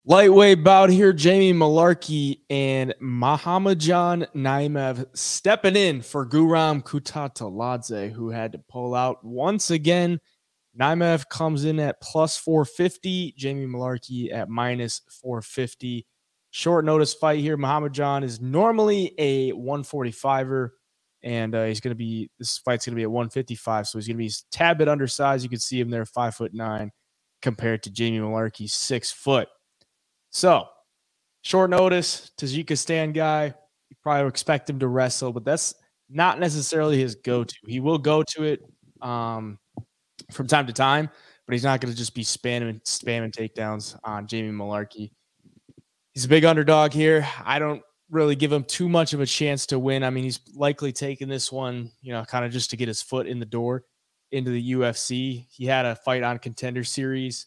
Lightweight bout here, Jamie Mullarkey and Muhammadjon Naimov stepping in for Guram Kutateladze, who had to pull out once again. Naimov comes in at plus 450, Jamie Mullarkey at minus 450. Short notice fight here. Muhammadjon is normally a 145er, and this fight's going to be at 155, so he's going to be a tad bit undersized. You can see him there, 5'9", compared to Jamie Mullarkey, 6 foot. So, short notice, Tajikistan guy. You probably expect him to wrestle, but that's not necessarily his go-to. He will go to it from time to time, but he's not going to just be spamming takedowns on Jamie Mullarkey. He's a big underdog here. I don't really give him too much of a chance to win. I mean, he's likely taking this one, kind of just to get his foot in the door into the UFC. He had a fight on Contender Series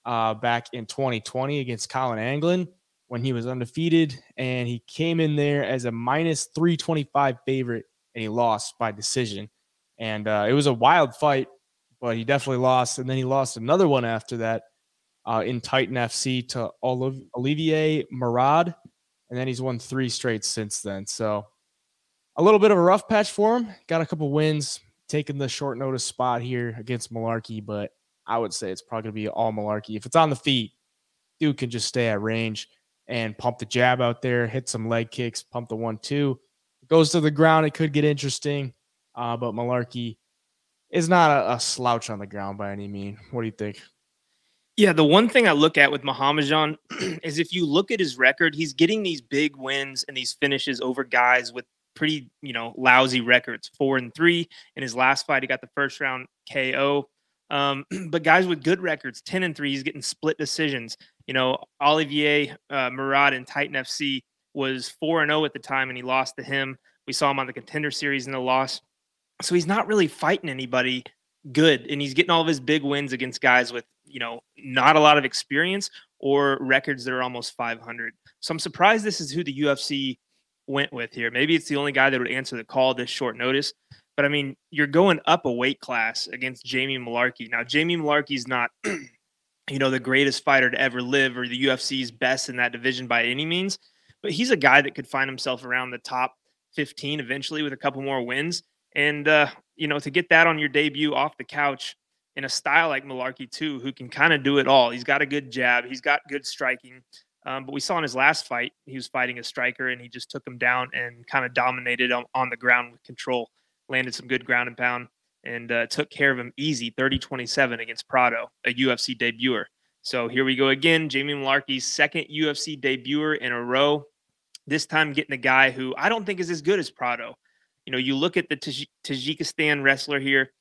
back in 2020 against Colin Anglin when he was undefeated, and he came in there as a minus 325 favorite, and he lost by decision. And it was a wild fight, but he definitely lost. And then he lost another one after that in Titan FC to Olivier Murad, and then he's won 3 straight since then. So a little bit of a rough patch for him. Got a couple wins, taking the short notice spot here against Mullarkey, but I would say it's probably going to be all Mullarkey. If it's on the feet, dude can just stay at range and pump the jab out there, hit some leg kicks, pump the 1-2. It goes to the ground, it could get interesting, but Mullarkey is not a slouch on the ground by any means. What do you think? Yeah, the one thing I look at with Muhammadjon is if you look at his record, he's getting these big wins and these finishes over guys with pretty, lousy records, 4-3. In his last fight, he got the first round KO. But guys with good records, 10-3, he's getting split decisions. Olivier Murad in Titan FC was 4-0 at the time, and he lost to him. We saw him on the Contender Series in the loss. So he's not really fighting anybody good, and he's getting all of his big wins against guys with, not a lot of experience or records that are almost 500. So I'm surprised this is who the UFC went with here. Maybe it's the only guy that would answer the call this short notice. But, I mean, you're going up a weight class against Jamie Mullarkey. Now, Jamie Mullarkey's not, the greatest fighter to ever live or the UFC's best in that division by any means. But he's a guy that could find himself around the top 15 eventually with a couple more wins. And, to get that on your debut off the couch in a style like Mullarkey, too, who can kind of do it all. He's got a good jab. He's got good striking. But we saw in his last fight, he was fighting a striker, and he just took him down and kind of dominated on the ground with control. Landed some good ground and pound, and took care of him easy, 30-27 against Prado, a UFC debuter. So here we go again. Jamie Mullarkey's second UFC debuter in a row, this time getting a guy who I don't think is as good as Prado. You look at the Tajikistan wrestler here,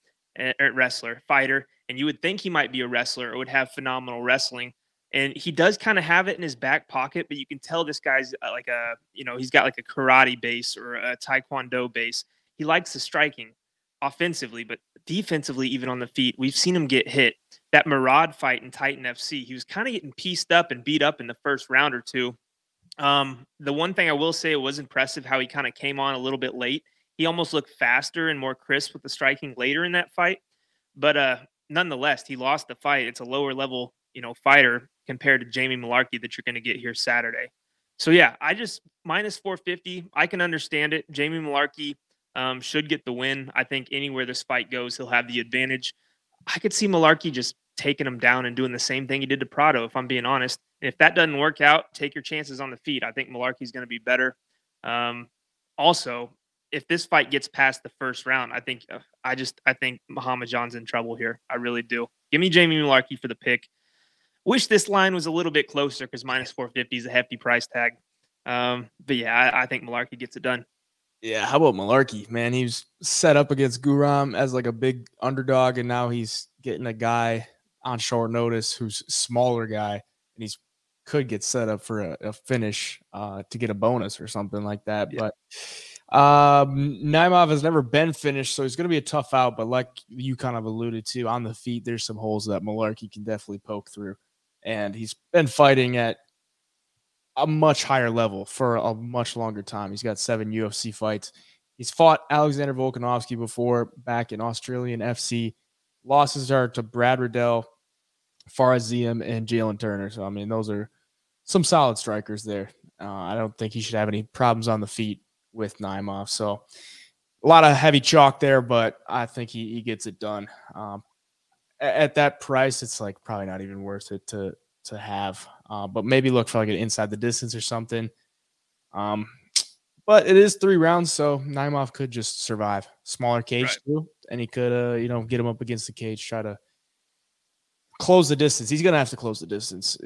fighter, and you would think he might be a wrestler or would have phenomenal wrestling. And he does kind of have it in his back pocket, but you can tell this guy's he's got like a karate base or a taekwondo base. He likes the striking offensively, but defensively, even on the feet, we've seen him get hit. That Murad fight in Titan FC, he was kind of getting pieced up and beat up in the first round or two. The one thing I will say, it was impressive how he kind of came on a little bit late. He almost looked faster and more crisp with the striking later in that fight. But nonetheless, he lost the fight. It's a lower level, fighter compared to Jamie Mullarkey that you're going to get here Saturday. So yeah, I just minus 450. I can understand it. Jamie Mullarkey should get the win. I think anywhere this fight goes, he'll have the advantage. I could see Mullarkey just taking him down and doing the same thing he did to Prado, if I'm being honest. And if that doesn't work out, take your chances on the feet. I think Mullarkey's going to be better. Also, if this fight gets past the first round, I think Muhammadjon's in trouble here. I really do. Give me Jamie Mullarkey for the pick. Wish this line was a little bit closer because minus 450 is a hefty price tag. But yeah, I think Mullarkey gets it done. Yeah, how about Mullarkey, man? He was set up against Guram as like a big underdog, and now he's getting a guy on short notice who's a smaller guy, and he's could get set up for a finish to get a bonus or something like that. Yeah. But Naimov has never been finished, so he's going to be a tough out. But like you kind of alluded to, on the feet, there's some holes that Mullarkey can definitely poke through. And he's been fighting at a much higher level for a much longer time. He's got 7 UFC fights. He's fought Alexander Volkanovski before back in Australian FC. Losses are to Brad Riddell, Faraz Ziem, and Jalen Turner. So, I mean, those are some solid strikers there. I don't think he should have any problems on the feet with Naimov. So a lot of heavy chalk there, but I think he gets it done. At that price, it's like probably not even worth it to have. But maybe look for like an inside the distance or something. But it is 3 rounds, so Naimov could just survive. Smaller cage too, and he could get him up against the cage, try to close the distance. He's gonna have to close the distance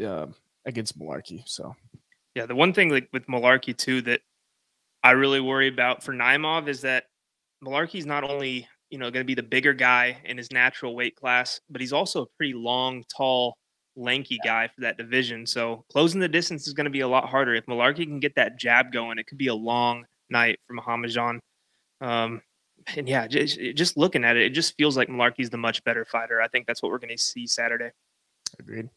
against Mullarkey. So yeah, the one thing like with Mullarkey too that I really worry about for Naimov is that Mullarkey's not only going to be the bigger guy in his natural weight class, but he's also a pretty long, tall, lanky guy for that division. So closing the distance is going to be a lot harder. If Mullarkey can get that jab going, it could be a long night for Muhammadjon. And yeah, just looking at it, it just feels like Mullarkey's the much better fighter. I think that's what we're going to see Saturday. Agreed.